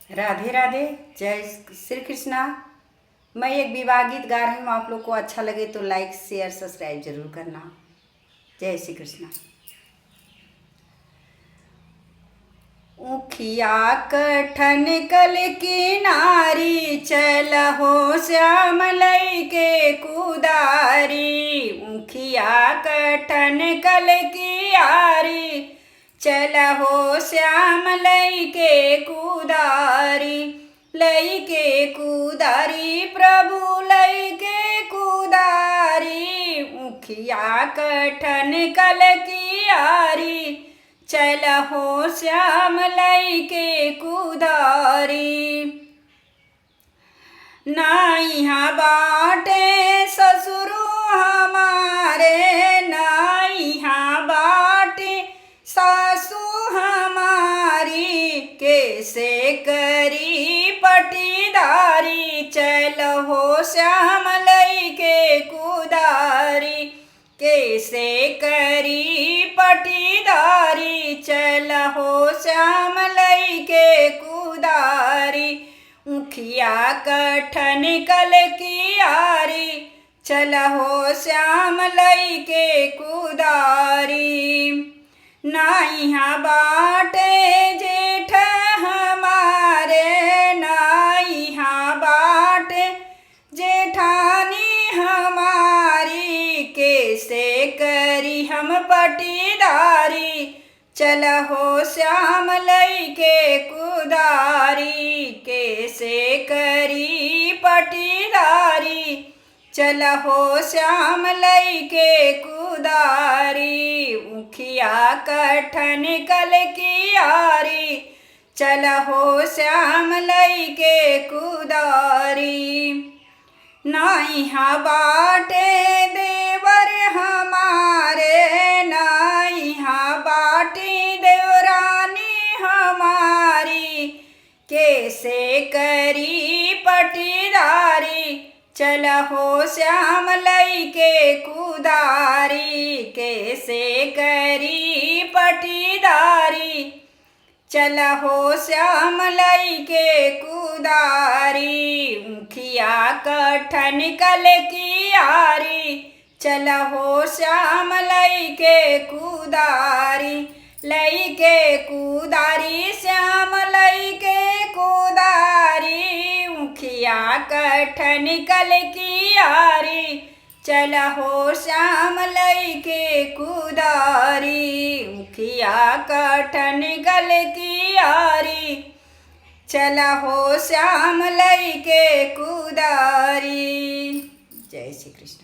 राधे राधे। जय श्री कृष्णा। मैं एक विवाह गीत गा रही हूँ, आप लोग को अच्छा लगे तो लाइक शेयर सब्सक्राइब जरूर करना। जय श्री कृष्णा। उखिया कठन कल की नारी, चलहो श्याम लई के कुदारी। उखिया कठन कल की आरी, चलहो श्याम लई के कुदारी। लई के कुदारी प्रभु लई के कुदारी। उखिया कठन कल की आरी, चलहो श्याम लई के कुदारी। ना यहाँ बाटे ससुरु हमारे, ना यहाँ बाटे सासु हमारी। कैसे करी पटीदारी, चलहो श्याम लई के कुदारी। कैसे करी पटीदारी, चलहो श्याम लई के कुदारी। उखिया कठन कल की आरी, चलहो श्याम लई के कुदारी। ना यहाँ बाटे जेठ हमारे, ना यहाँ बाटे जेठानी हमारी। कैसे करी हम पटीदारी, चलहो श्याम लई के कुदारी। कैसे करी पटीदारी, चलहो श्याम लई के कुदारी। उखिया कठन कल की आरी, चलहो श्याम लई के कुदारी। ना यहाँ बाटे देवर हमारे, ना यहाँ बाटे देवरानी हमारी। कैसे करी पटीदारी, चलहो श्याम लई के कुदारी। कैसे करी पटीदारी, चलहो श्याम लई के कुदारी। उखिया कठन कल की आरी, चलहो श्याम लई के कुदारी। लई के कुदारी श्याम लई के कुदारी। उखिया कठन कल की आरी, चलहो श्याम लई के कुदारी। उखिया कठन कल की आरी, चलहो श्याम लई के कुदारी। जय श्री कृष्ण।